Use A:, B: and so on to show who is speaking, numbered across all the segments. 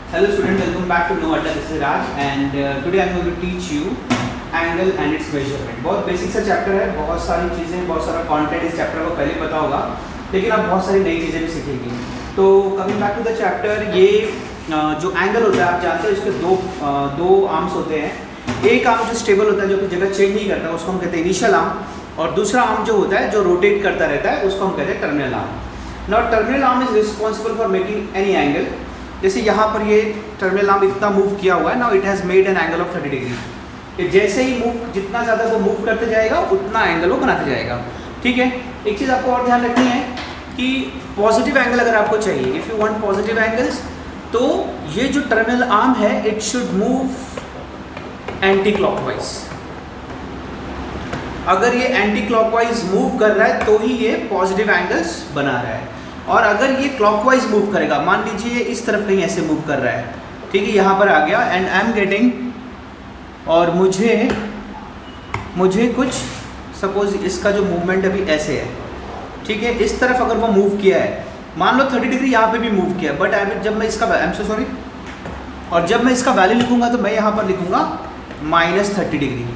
A: Hello student, welcome back to Know Adda. This is Raj and today I am going to teach you angle and its measurement. बहुत basic सा chapter है, बहुत सारी चीज़ें, बहुत सारा कंटेंट इस चैप्टर को पहले पता होगा, लेकिन आप बहुत सारी नई चीज़ें भी सीखेंगे. तो coming back to the chapter, ये जो एंगल होता है आप जानते हो इसके दो आर्म्स होते हैं. एक आर्म जो स्टेबल होता है, जो कि जगह चेंज नहीं करता, उसको हम कहते हैं इनिशियल आर्म, और दूसरा आर्म जो होता है जो रोटेट करता रहता है उसको हम कहते हैं terminal arm. Now terminal arm is responsible for making any angle. जैसे यहाँ पर ये टर्मिनल आर्म इतना मूव किया हुआ है, now it has made an angle of 30 degree. जैसे ही जितना ज़्यादा वो मूव करते जाएगा उतना एंगल वो बनाते जाएगा. ठीक है. एक चीज़ आपको और ध्यान रखनी है कि पॉजिटिव एंगल अगर आपको चाहिए, if you want positive angles, तो ये जो टर्मिनल आर्म है it should move anti clockwise. अगर ये एंटी क्लॉकवाइज मूव कर रहा है तो ही ये पॉजिटिव एंगल्स बना रहा है. और अगर ये क्लॉकवाइज मूव करेगा, मान लीजिए इस तरफ कहीं ऐसे मूव कर रहा है, ठीक है, यहाँ पर आ गया एंड आई एम गेटिंग, और मुझे कुछ सपोज इसका जो मूवमेंट अभी ऐसे है, ठीक है, इस तरफ अगर वो मूव किया है, मान लो 30 डिग्री यहाँ पे भी मूव किया है, बट जब मैं इसका सॉरी, और जब मैं इसका वैल्यू लिखूंगा तो मैं यहाँ पर लिखूंगा -30 डिग्री.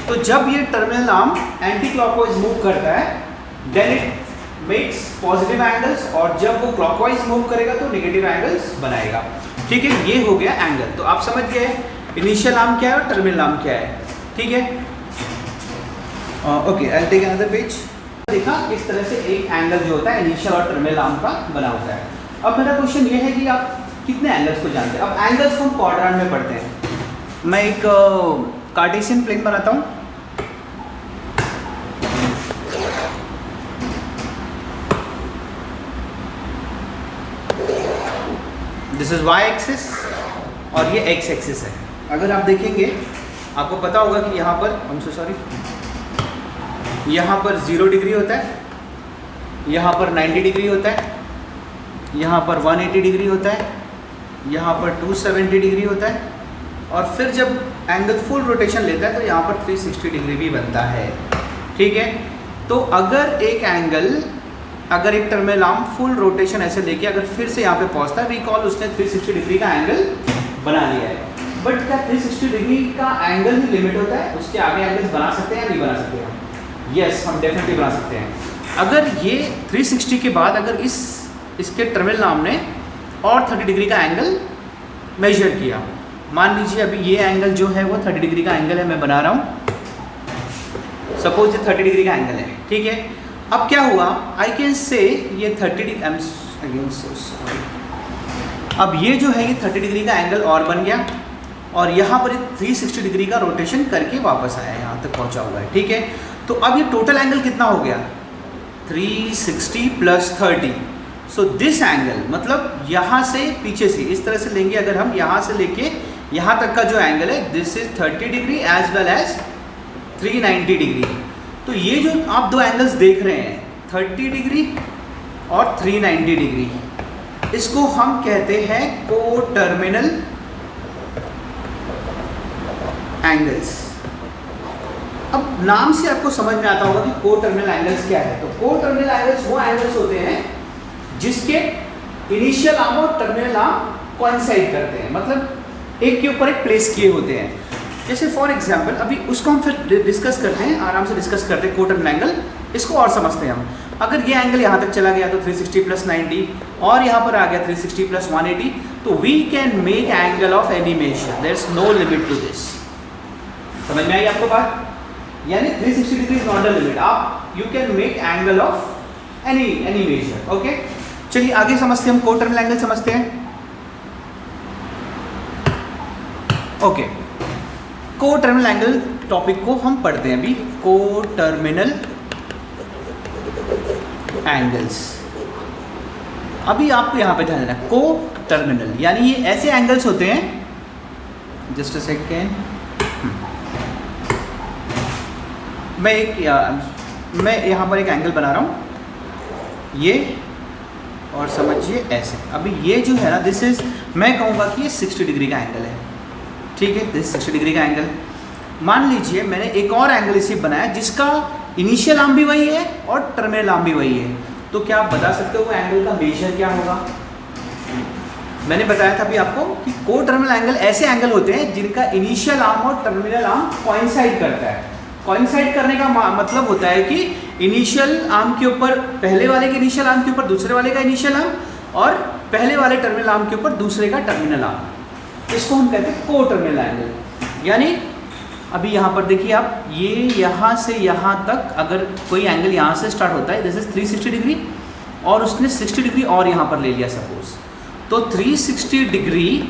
A: तो जब ये terminal arm anti clockwise move करता है then it makes positive angles, और जब वो क्लॉकवाइज मूव करेगा तो नेगेटिव एंगल्स बनाएगा. ठीक है, ये हो गया एंगल. तो आप समझ गए इनिशियल आर्म क्या है और टर्मिनल आर्म क्या है. ठीक है, okay, I will take another page. देखा किस तरह से एक एंगल जो होता है इनिशियल और टर्मिनल आर्म का बना होता है. अब मेरा क्वेश्चन ये है कि आप कितने एंगल्स को जानते हैं. अब एंगल्स को हम क्वाड्रेंट में पढ़ते हैं. मैं एक कार्टेशियन प्लेन बनाता हूँ. दिस इज y एक्सिस और ये x एक्सिस है. अगर आप देखेंगे आपको पता होगा कि यहाँ पर यहाँ पर 0 डिग्री होता है, यहाँ पर 90 डिग्री होता है, यहाँ पर 180 डिग्री होता है, यहाँ पर 270 डिग्री होता है, और फिर जब एंगल फुल रोटेशन लेता है तो यहाँ पर 360 डिग्री भी बनता है. ठीक है. तो अगर एक टर्मिनल आर्म फुल रोटेशन ऐसे लेके अगर फिर से यहाँ पे पहुँचता है, वी कॉल उसने 360 डिग्री का एंगल बना लिया है. बट क्या 360 डिग्री का एंगल ही लिमिट होता है? उसके आगे एंगल्स बना सकते हैं या नहीं बना सकते हैं? यस, हम डेफिनेटली बना सकते हैं. अगर ये 360 के बाद अगर इसके टर्मिनल आर्म ने और 30 डिग्री का एंगल मेजर किया, मान लीजिए अभी ये एंगल जो है वो 30 डिग्री का एंगल है, मैं बना रहा हूँ, सपोज ये 30 डिग्री का एंगल है. ठीक है. अब क्या हुआ, आई कैन से ये 30 डिग्री, अब ये जो है ये 30 डिग्री का एंगल और बन गया, और यहाँ पर 360 डिग्री का रोटेशन करके वापस आया, यहाँ तक पहुँचा हुआ है. ठीक है. तो अब ये टोटल एंगल कितना हो गया, 360 + 30. सो दिस एंगल, मतलब यहाँ से पीछे से इस तरह से लेंगे, अगर हम यहाँ से लेके यहाँ तक का जो एंगल है, this is 30 degree as well as 390 degree. तो ये जो आप दो एंगल्स देख रहे हैं 30 डिग्री और 390 डिग्री, इसको हम कहते हैं कोटर्मिनल एंगल्स. अब नाम से आपको समझ में आता होगा कि कोटर्मिनल एंगल्स क्या है. तो कोटर्मिनल एंगल्स वो एंगल्स होते हैं जिसके इनिशियल आर्म और टर्मिनल आर्म कोइंसाइड करते हैं, मतलब एक के ऊपर एक प्लेस किए होते हैं. जैसे फॉर एग्जाम्पल अभी उसको हम फिर डिस्कस करते हैं, आराम से डिस्कस करते हैं कोटर्मिनल एंगल. इसको और समझते हैं हम. अगर ये एंगल यहाँ तक चला गया तो 360 + 90, और यहाँ पर आ गया 360 + 180, तो we can make angle of any measure. There is no limit to this. समझ में आई आपको बात? यानी 360 degree is not the limit. आप you can make angle of any measure. Okay, चलिए आगे समझते हैं, हम कोटर्मिनल एंगल समझते हैं. ओके, कोटर्मिनल एंगल टॉपिक को हम पढ़ते हैं अभी. कोटर्मिनल एंगल्स, अभी आपको यहाँ पे ध्यान देना, कोटर्मिनल यानी ये ऐसे एंगल्स होते हैं, जस्ट अ सेकेंड, मैं यहाँ पर एक एंगल बना रहा हूँ ये, और समझिए ऐसे. अभी ये जो है ना, दिस इज, मैं कहूँगा कि ये 60 डिग्री का एंगल है. ठीक है, दिस 60 डिग्री का एंगल. मान लीजिए मैंने एक और एंगल इसी बनाया जिसका इनिशियल आर्म भी वही है और टर्मिनल आर्म भी वही है. तो क्या आप बता सकते हो वो एंगल का मेजर क्या होगा? मैंने बताया था अभी आपको कि को टर्मिनल एंगल ऐसे एंगल होते हैं जिनका इनिशियल आर्म और टर्मिनल आर्म कोइंसाइड करता है। कोइंसाइड करने का मतलब होता है कि इनिशियल आर्म के ऊपर पहले वाले के इनिशियल आर्म के ऊपर दूसरे वाले का इनिशियल आर्म, और पहले वाले टर्मिनल आर्म के ऊपर दूसरे का टर्मिनल आर्म। इसको हम कहते हैं को टर्मिनल एंगल। यानी अभी यहाँ पर देखिए आप, ये यहाँ से यहाँ तक अगर कोई एंगल यहाँ से स्टार्ट होता है, दिस इज 360 डिग्री, और उसने 60 डिग्री और यहाँ पर ले लिया सपोज, तो 360 degree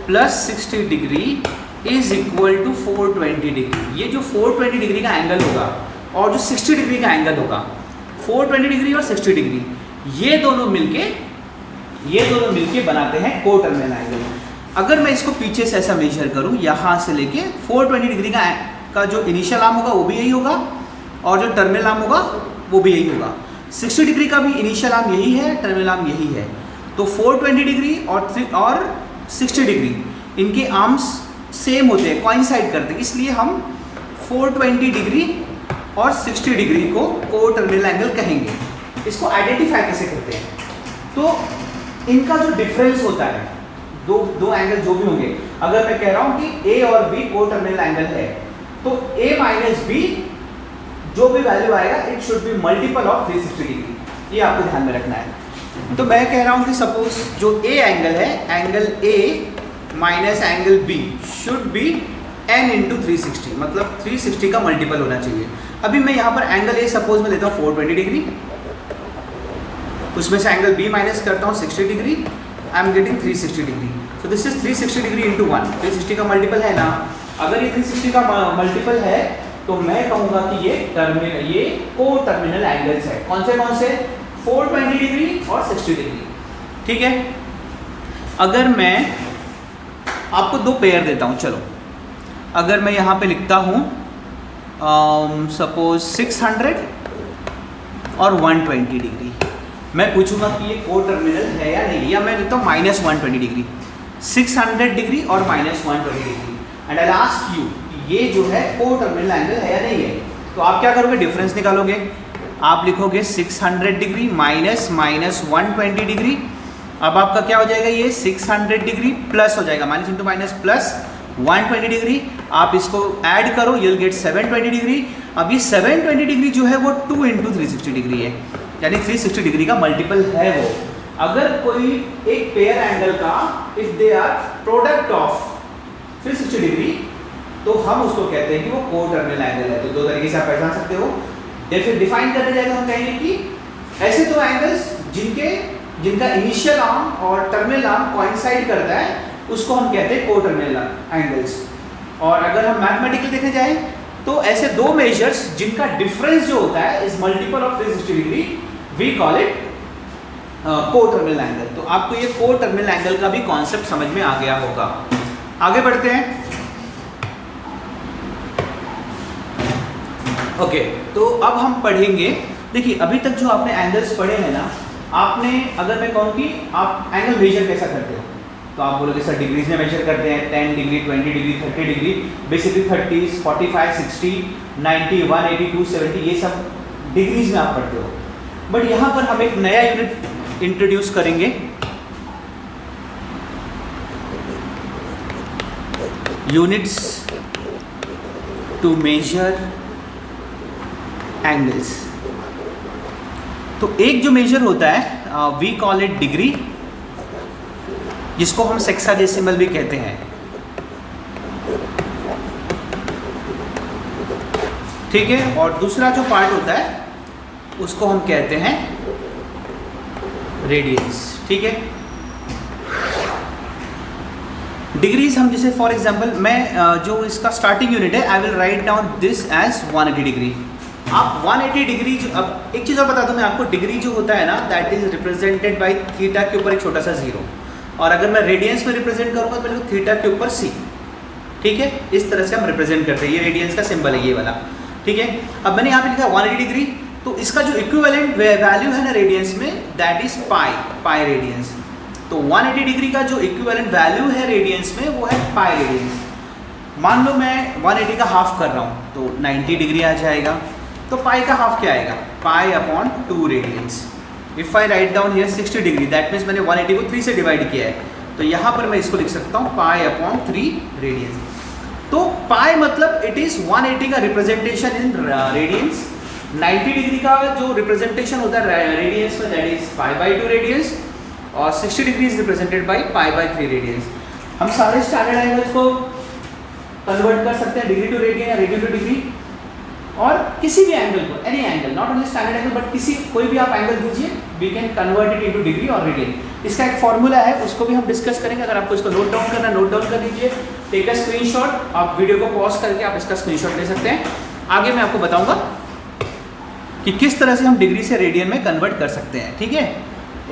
A: plus 60 degree is equal to 420 degree. ये जो 420 डिग्री का एंगल होगा और जो 60 डिग्री का एंगल होगा, 420 डिग्री और 60 डिग्री, ये दोनों मिलके बनाते हैं को टर्मिनल एंगल। अगर मैं इसको पीछे से ऐसा मेजर करूं, यहाँ से लेके 420 डिग्री का जो इनिशियल आर्म होगा वो भी यही होगा, और जो टर्मिनल आर्म होगा वो भी यही होगा। 60 डिग्री का भी इनिशियल आर्म यही है, टर्मिनल आर्म यही है। तो 420 डिग्री और 60 डिग्री इनके आर्म्स सेम होते हैं, कोइंसाइड करते हैं, इसलिए हम 420 डिग्री और 60 डिग्री को टर्मिनल एंगल कहेंगे। इसको आइडेंटिफाई कैसे करते हैं? तो इनका जो डिफरेंस होता है, दो एंगल जो भी होंगे, अगर मैं कह रहा हूं कि ए और बी को टर्मिनल एंगल है, तो ए माइनस बी जो भी वैल्यू आएगा it should be multiple of 360 degree. ये आपको ध्यान में रखना है। तो मैं कह रहा हूं कि सपोज जो ए एंगल है, angle A minus angle B should be n into 360, मतलब 360 का मल्टीपल होना चाहिए। अभी मैं यहाँ पर एंगल ए सपोज में लेता हूँ 420 डिग्री, उसमें से एंगल बी माइनस करता हूँ 60 degree, I am getting 360 degree. So this is 360 degree into 1, 360 का मल्टीपल है ना। अगर ये 360 का मल्टीपल है तो मैं कहूँगा कि ये को टर्मिनल एंगल्स है। कौन से 420 डिग्री और 60 डिग्री। ठीक है, अगर मैं आपको दो पेयर देता हूँ, चलो अगर मैं यहाँ पे लिखता हूँ सपोज 600 और 120 डिग्री, मैं पूछूंगा कि ये को टर्मिनल है या नहीं, या मैं लिखता हूँ -120 डिग्री, 600 डिग्री और -120 degree, and I ask you ये जो है को टर्मिनल एंगल है या नहीं है। तो आप क्या करोगे? डिफरेंस निकालोगे। आप लिखोगे 600 डिग्री माइनस 120 डिग्री। अब आपका क्या हो जाएगा? ये 600 डिग्री प्लस हो जाएगा, minus into minus plus 120 degree. आप इसको ऐड करो, यूल गेट 720 डिग्री। अब ये 720 डिग्री जो है वो 2 इंटू 360 डिग्री है, यानी 360 डिग्री का मल्टीपल है वो। अगर कोई एक पेयर एंगल का if they are product of 360 degree, तो हम उसको कहते हैं कि वो को टर्मिनल एंगल है। तो दो तरीके से आप पहचान सकते हो। या फिर डिफाइन करने जाएगा हम कहेंगे कि ऐसे दो एंगल्स जिनका इनिशियल आर्म और टर्मिनल आर्म कोइंसाइड करता है, उसको हम कहते हैं को टर्मिनल एंगल्स। और अगर हम मैथमेटिकली देखने जाएं तो ऐसे दो मेजर्स जिनका डिफरेंस जो होता है is multiple of 360 degree, we call it को टर्मिनल एंगल। तो आपको ये को टर्मिनल एंगल का भी कॉन्सेप्ट समझ में आ गया होगा। आगे बढ़ते हैं। ओके, तो अब हम पढ़ेंगे, देखिए अभी तक जो आपने एंगल्स पढ़े हैं ना, आपने अगर मैं कहूँ कि आप एंगल मेजर कैसा करते हो, तो आप बोलोगे सर डिग्रीज में मेजर करते हैं, 10 डिग्री 20 डिग्री 30 डिग्री, बेसिकली 30, 45, 60, 90, 180, 270, ये सब डिग्रीज में आप पढ़ते हो। बट यहाँ पर हम एक नया यूनिट इंट्रोड्यूस करेंगे, यूनिट्स टू मेजर एंगल्स। तो एक जो मेजर होता है वी कॉल इट डिग्री, जिसको हम सेक्साडेसिमल भी कहते हैं। ठीक है, और दूसरा जो पार्ट होता है उसको हम कहते हैं रेडियंस। ठीक है, डिग्रीज हम जैसे फॉर एग्जांपल मैं जो इसका स्टार्टिंग यूनिट है, I will write down this as 180 degree. आप 180 डिग्री जो, अब एक चीज़ और बता दूं मैं आपको, डिग्री जो होता है ना that is represented by theta के ऊपर एक छोटा सा जीरो, और अगर मैं रेडियंस में रिप्रेजेंट करूंगा तो मैं थीटा के ऊपर सी। ठीक है, इस तरह से हम रिप्रेजेंट करते हैं, ये रेडियंस का सिंबल है ये वाला। ठीक है, अब मैंने यहाँ पे लिखा 180 डिग्री, तो इसका जो इक्विवेलेंट वैल्यू है ना रेडियंस में, दैट इज पाई रेडियंस। तो 180 डिग्री का जो इक्विवेलेंट वैल्यू है रेडियंस में वो है पाई रेडियंस। मान लो मैं 180 का हाफ कर रहा हूँ तो 90 डिग्री आ जाएगा, तो पाई का हाफ क्या आएगा? Pi upon 2 radians. If I write down here 60 degree, that means मैंने 180 को 3 से डिवाइड किया है, तो यहाँ पर मैं इसको लिख सकता हूँ पाई अपॉन 3 रेडियंस। तो पाई मतलब इट इज़ 180 का रिप्रेजेंटेशन इन रेडियंस, 90 डिग्री का जो रिप्रेजेंटेशन होता है रेडियंस में, that is pi by 2 radians, और 60 degree is represented by pi by 3 radians. हम सारे स्टैंडर्ड एंगल्स को कन्वर्ट कर सकते हैं डिग्री टू रेडियन या रेडियन टू डिग्री, और किसी भी एंगल को, any angle, not only standard angle but किसी कोई भी आप एंगल दीजिए, we can convert it into degree और रेडियन। इसका एक फॉर्मूला है, उसको भी हम डिस्कस करेंगे। अगर आपको इसको नोट डाउन करना है, नोट डाउन कर लीजिए, टेक अ स्क्रीनशॉट, आप वीडियो को पॉज करके आप इसका स्क्रीनशॉट ले सकते हैं। आगे मैं आपको बताऊंगा कि किस तरह से हम डिग्री से रेडियन में कन्वर्ट कर सकते हैं, ठीक है।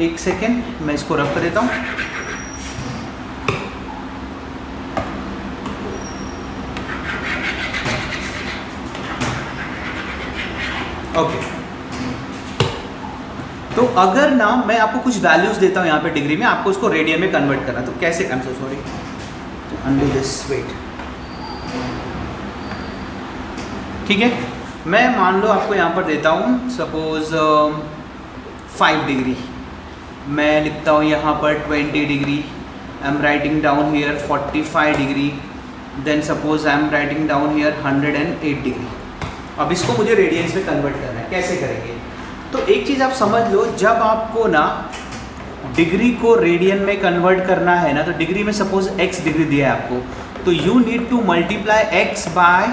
A: एक सेकेंड, मैं इसको रब कर देता हूँ। ओके, तो अगर ना मैं आपको कुछ वैल्यूज देता हूं यहाँ पे डिग्री में, आपको उसको रेडियन में कन्वर्ट करना, तो कैसे, I am so sorry, undo this, wait, ठीक है। मैं मान लो आपको यहाँ पर देता हूँ सपोज 5 डिग्री, मैं लिखता हूँ यहाँ पर 20 degree, I am writing down here 45 degree, then suppose I am writing down here 108 degree. अब इसको मुझे रेडियंस में कन्वर्ट करना है, कैसे करेंगे? तो एक चीज़ आप समझ लो, जब आपको ना डिग्री को रेडियन में कन्वर्ट करना है ना, तो डिग्री में सपोज x डिग्री दिया है आपको, तो you need to multiply x by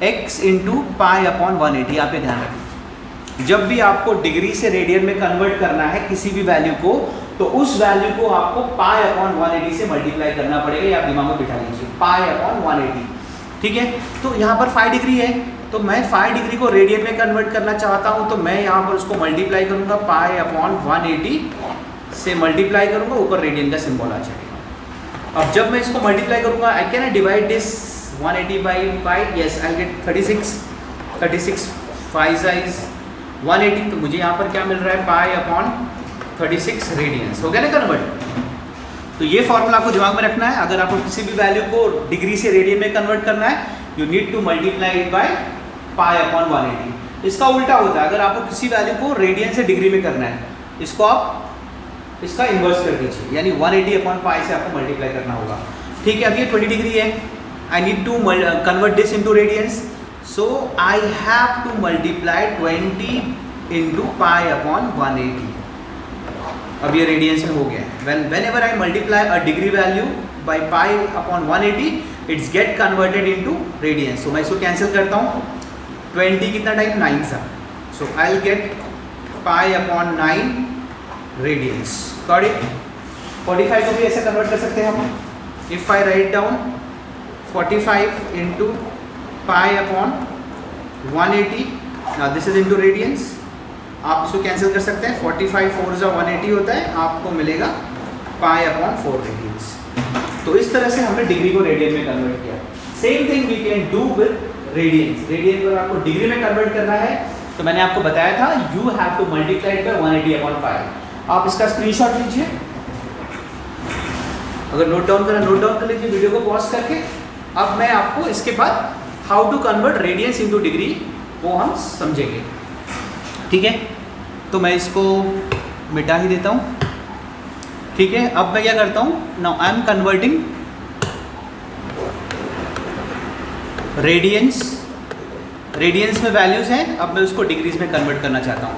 A: x into pi upon 180। आप ये ध्यान रखें, जब भी आपको डिग्री से रेडियन में कन्वर्ट करना है किसी भी वैल्यू को, तो उस वैल्यू को आपको पाई अपॉन 180 से मल्टीप्लाई करना पड़ेगा। या आप दिमाग में बिठा लीजिए, पाई अपॉन 180, ठीक है। तो यहाँ पर 5 डिग्री है, तो मैं 5 डिग्री को रेडियन में कन्वर्ट करना चाहता हूँ, तो मैं यहाँ पर उसको मल्टीप्लाई करूँगा, पाई अपॉन 180 से मल्टीप्लाई करूँगा, ऊपर रेडियन का सिंबल आ जाएगा। अब जब मैं इसको मल्टीप्लाई करूँगा, I can divide this 180 by pi, yes I get 36 5 is 180, तो मुझे यहाँ पर क्या मिल रहा है, पाई अपॉन 36 रेडियंस। हो गया ना कन्वर्ट? तो ये फॉर्मूला आपको दिमाग में रखना है। अगर आपको किसी भी वैल्यू को डिग्री से रेडियन में कन्वर्ट करना है, you need to multiply it by pi upon 180। इसका उल्टा होता है, अगर आपको किसी वैल्यू को रेडियन से डिग्री में करना है, इसको आप इसका इन्वर्स कर दीजिए, यानी 180 अपॉन पाई से आपको मल्टीप्लाई करना होगा, ठीक है। अब ये 20 डिग्री है, I need to convert this into radians, so I have to multiply 20 into pi upon 180। अब ये रेडियंस में हो गया है। whenever I multiply a degree value by pi upon 180, it's get converted into radians। so मैं इसको cancel करता हूँ, 20 कितना टाइम, 9 सा, so I'll get pi upon 9 radians। got it? 45 को भी ऐसे कन्वर्ट कर सकते हैं हम। if I write down 45 into pi upon 180, now this is into radians, आप इसको कैंसिल कर सकते हैं। 45 4 जा 180 होता है, आपको मिलेगा पाई अपॉन 4 रेडियंस। तो इस तरह से हमने डिग्री को रेडियन में कन्वर्ट किया। Same thing we can do with radians. Radian को आपको डिग्री में कन्वर्ट करना है, तो मैंने आपको बताया था you have to multiply it by 180 upon pi. आप इसका स्क्रीनशॉट लीजिए, अगर नोट डाउन करना नोट डाउन कर लीजिए वीडियो को पॉज करके। अब मैं आपको इसके बाद how to convert radians into degree वो हम समझेंगे, ठीक है। तो मैं इसको मिटा ही देता हूँ, ठीक है। अब मैं क्या करता हूँ, now I am converting radians में वैल्यूज हैं, अब मैं उसको डिग्रीज में कन्वर्ट करना चाहता हूँ,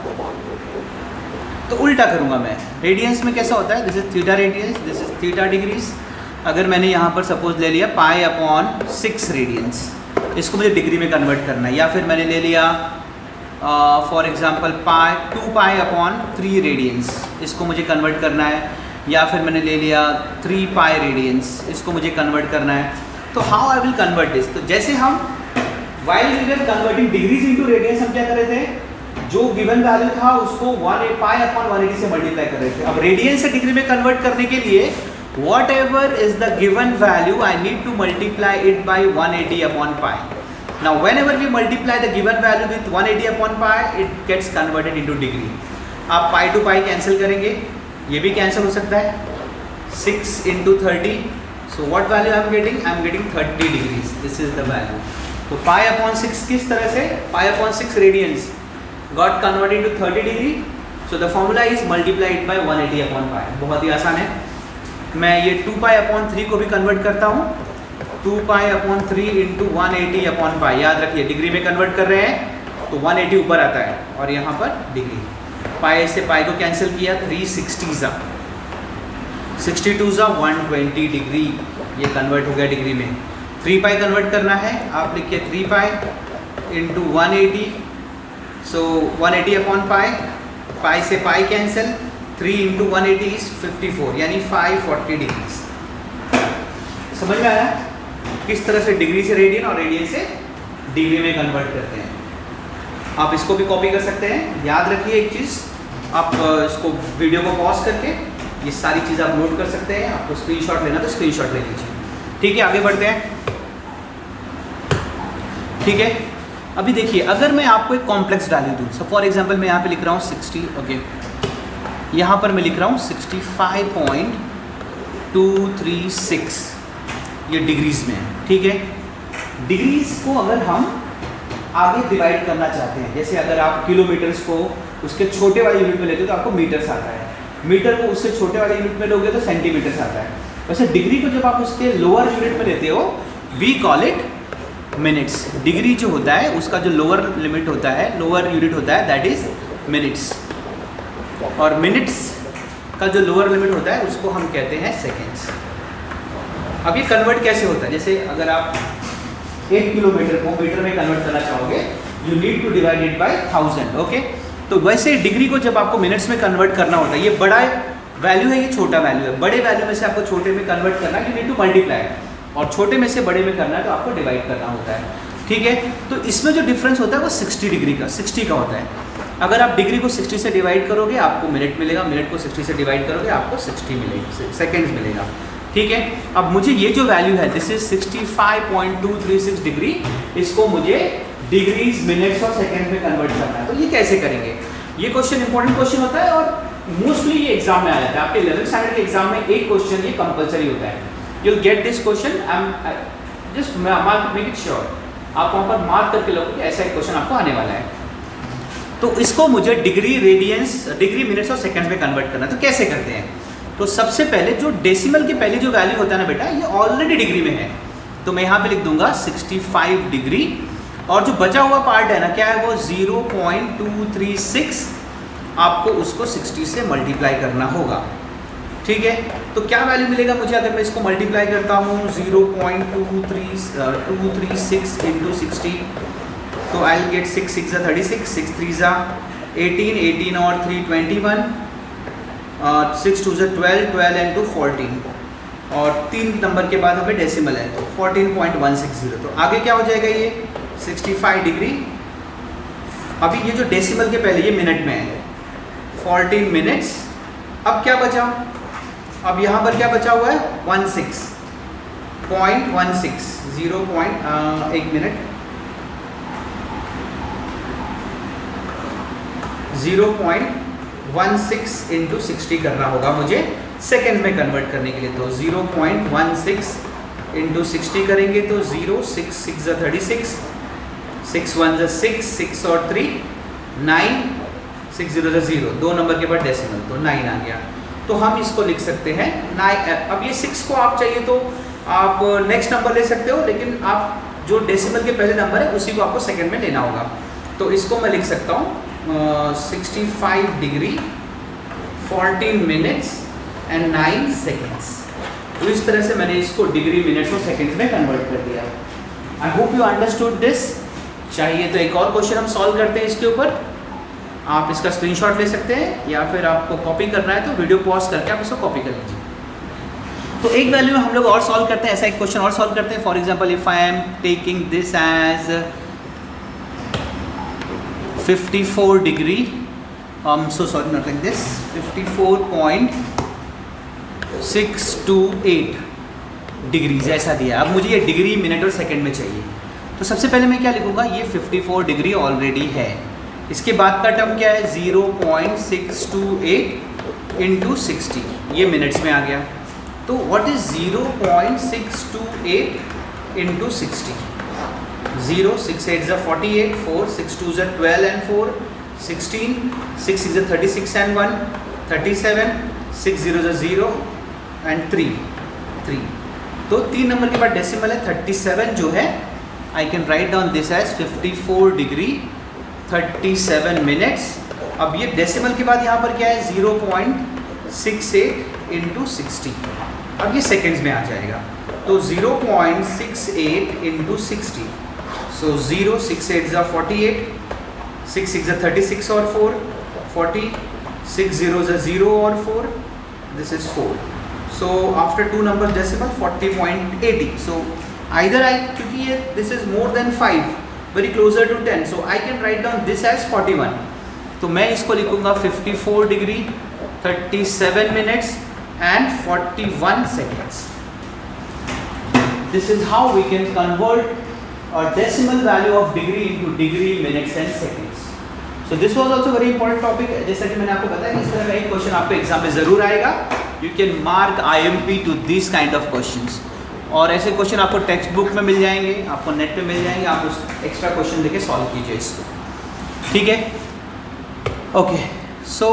A: तो उल्टा करूँगा मैं। रेडियंस में कैसा होता है, this is theta radians, this is theta degrees. अगर मैंने यहाँ पर सपोज ले लिया पाई अपॉन 6 रेडियंस, इसको मुझे डिग्री में कन्वर्ट करना है। या फिर मैंने ले लिया for example 2 pi upon 3 radians, इसको मुझे कन्वर्ट करना है। या फिर मैंने ले लिया 3 पाई रेडियंस, इसको मुझे कन्वर्ट करना है। तो how I will convert this, तो जैसे हम while we were converting degrees into radians, हम क्या कर रहे थे, जो गिवन वैल्यू था उसको 1 पाई अपॉन 180 से मल्टीप्लाई कर रहे थे। अब रेडियन से डिग्री में कन्वर्ट करने के लिए whatever is the given value, I need to multiply it by 180 upon pi. Now whenever we multiply the given value with 180 upon pi, it gets converted into degree. आप पाई to pi cancel करेंगे, ये भी cancel हो सकता है, 6 into 30, so what value I am getting? I am getting 30 degrees, this is the value. तो पाई upon 6 किस तरह से, pi upon 6 radians got converted into 30 degree, so the formula is multiplied by 180/π। बहुत ही आसान है। मैं ये 2π/3 को भी कन्वर्ट करता हूँ, 2π/3 इंटू 180/π। याद रखिए डिग्री में कन्वर्ट कर रहे हैं तो 180 ऊपर आता है और यहाँ पर डिग्री। पाई से पाई को कैंसिल किया, 360 ज़ा 62 ज़ा 120 डिग्री, ये कन्वर्ट हो गया डिग्री में। 3π कन्वर्ट करना है, आप लिखिए 3π इंटू 180, सो 180/π, पाई से पाई कैंसिल, 3 इंटू 180 इज 54, यानी 540 डिग्रीज। समझ में आया किस तरह से डिग्री से रेडियन और रेडियन से डिग्री में कन्वर्ट करते हैं। आप इसको भी कॉपी कर सकते हैं। याद रखिए एक चीज़, आप इसको वीडियो को पॉज करके ये सारी चीज़ आप नोट कर सकते हैं। आपको स्क्रीनशॉट लेना तो स्क्रीनशॉट ले लीजिए। ठीक है, आगे बढ़ते हैं। ठीक है, अभी देखिए अगर मैं आपको एक कॉम्प्लेक्स वैल्यू दूँ, सो फॉर एग्जांपल मैं यहाँ पे लिख रहा हूँ 60, ओके, यहाँ पर मैं लिख रहा हूँ 65.236, ये डिग्रीज में है। ठीक है, डिग्रीज को अगर हम आगे डिवाइड करना चाहते हैं, जैसे अगर आप किलोमीटर्स को उसके छोटे वाले यूनिट में लेते हो तो आपको मीटर्स आता है, मीटर को उससे छोटे वाले यूनिट में लोगे तो सेंटीमीटर्स आता है। वैसे डिग्री को जब आप उसके लोअर यूनिट में लेते हो, we call it minutes. Degree जो होता है उसका जो लोअर लिमिट होता है, लोअर यूनिट होता है, दैट इज मिनट्स, और मिनट्स का जो लोअर लिमिट होता है उसको हम कहते हैं सेकेंड्स। अब ये कन्वर्ट कैसे होता है, जैसे अगर आप 1 किलोमीटर को मीटर में कन्वर्ट करना चाहोगे, you need to divide it by 1000, okay. तो वैसे डिग्री को जब आपको मिनट्स में कन्वर्ट करना होता है, ये बड़ा वैल्यू है, ये छोटा वैल्यू है। बड़े वैल्यू में से आपको छोटे में कन्वर्ट करना है, यू नीड टू मल्टीप्लाई, और छोटे में से बड़े में करना है तो आपको डिवाइड करना होता है। ठीक है, तो इसमें जो डिफरेंस होता है वो 60 डिग्री का, 60 का होता है। अगर आप डिग्री को 60 से डिवाइड करोगे आपको मिनट मिलेगा, मिनट को 60 से डिवाइड करोगे आपको 60 मिलेगा, सेकेंड्स मिलेगा। ठीक है, अब मुझे ये जो वैल्यू है, दिस इज 65.236 डिग्री, इसको मुझे डिग्रीज, मिनट्स और सेकेंड्स में कन्वर्ट करना है। तो ये कैसे करेंगे? ये क्वेश्चन इंपॉर्टेंट क्वेश्चन होता है और मोस्टली ये एग्जाम में आ जाता है। आपके 11th स्टैंडर्ड के एग्जाम में एक क्वेश्चन ये कंपलसरी होता है। You get this question, just make it sure, आप वहाँ पर मार्क करके लोगे कि ऐसा एक क्वेश्चन आपको आने वाला है। तो इसको मुझे डिग्री, रेडियंस, डिग्री, मिनट्स और सेकंड्स में कन्वर्ट करना है। तो कैसे करते हैं? तो सबसे पहले जो डेसिमल के पहले जो वैल्यू होता है ना बेटा, ये ऑलरेडी डिग्री में है, तो मैं यहाँ पे लिख दूंगा 65 डिग्री, और जो बचा हुआ पार्ट है ना, क्या है वो 0.236, आपको उसको 60 से मल्टीप्लाई करना होगा। ठीक है, तो क्या वैल्यू मिलेगा मुझे अगर मैं इसको मल्टीप्लाई करता हूँ 0.236 इंटू 60, तो आई विल गेट 6 6 36, 6 3 18, 18 और 3 21, 6 2 12, 12 एंड 2 14, और 3 नंबर के बाद हमें डेसिमल है तो 14.160। तो आगे क्या हो जाएगा ये 65 डिग्री। अभी ये जो डेसिमल के पहले ये मिनट में है, 14 मिनट्स। अब क्या बचा? अब यहाँ पर क्या बचा हुआ है 16.16, 1 मिनट, 0.16 इंटू 60 करना होगा मुझे सेकेंड में कन्वर्ट करने के लिए। तो 0.16 इंटू 60 करेंगे तो 0 6 6 36, 6 1 6, 6 और 3 9, 6 0 0, 2 नंबर के बाद डेसिमल, तो 9 आ गया। तो हम इसको लिख सकते हैं 9। अब ये 6 को आप चाहिए तो आप नेक्स्ट नंबर ले सकते हो, लेकिन आप जो डेसिमल के पहले नंबर है उसी को आपको सेकेंड में लेना होगा। तो इसको मैं लिख सकता हूँ 65 डिग्री, 14 मिनट्स एंड 9 सेकेंड्स। तो इस तरह से मैंने इसको डिग्री, मिनट्स और सेकेंड्स में कन्वर्ट कर दिया। I hope you understood this. चाहिए तो एक और क्वेश्चन हम सॉल्व करते हैं इसके ऊपर। आप इसका स्क्रीनशॉट ले सकते हैं, या फिर आपको कॉपी करना है तो वीडियो पॉज करके आप इसको कॉपी कर लीजिए। तो एक वैल्यू हम लोग और सॉल्व करते हैं, ऐसा एक क्वेश्चन और सॉल्व करते हैं। For example, if I am taking this as 54 degree, so sorry, not like this, 54.628 degrees ऐसा दिया। अब मुझे ये डिग्री, मिनट और सेकंड में चाहिए। तो सबसे पहले मैं क्या लिखूंगा, ये 54 डिग्री ऑलरेडी है, इसके बाद का टर्म क्या है 0.628 इंटू 60, ये मिनट्स में आ गया। तो what is 0.628 into 60? 0 6 8 48, 4 6 2 12 and 4 16, 6 is a 36 and 1, 37, 6 0 is a 0 and 3, 3. तो 3 नंबर के बाद डेसिमल है 37 जो है, I can write down this as 54 degree 37 minutes. अब ये डेसिमल के बाद यहाँ पर क्या है 0.68 इंटू 60, अब ये सेकेंड्स में आ जाएगा, तो 0.68 इंटू 60, सो 0 6 8 are 48, 6 6 are 36 और 4 40, 6 0 are 0 और 4, this is 4. So after 2 numbers decimal 40.80. So either क्योंकि ये this is more than 5, very closer to 10, so I can write down this as 41. तो मैं इसको लिखूंगा 54 degree 37 minutes and 41 seconds. This is how we can convert a decimal value of degree into degree, minutes and seconds. So this was also very important topic. जैसा कि मैंने आपको बताया कि इस तरह का एक क्वेश्चन आपके एग्जाम में जरूर आएगा. You can mark IMP to this kind of questions. और ऐसे क्वेश्चन आपको टेक्स्ट बुक में मिल जाएंगे, आपको नेट पे मिल जाएंगे, आप उस एक्स्ट्रा क्वेश्चन लेके सॉल्व कीजिए इसको, ठीक है? ओके, सो